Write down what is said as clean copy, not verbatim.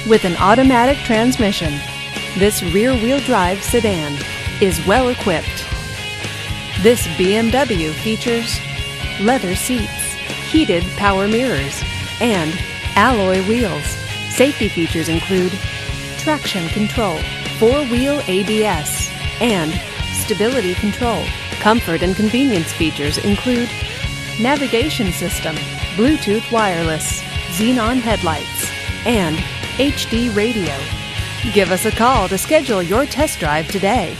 With an automatic transmission, this rear-wheel drive sedan is well equipped. This BMW features leather seats, heated power mirrors, and alloy wheels. Safety features include traction control, four-wheel ABS, and stability control. Comfort and convenience features include navigation system, Bluetooth wireless, xenon headlights, and HD radio. Give us a call to schedule your test drive today.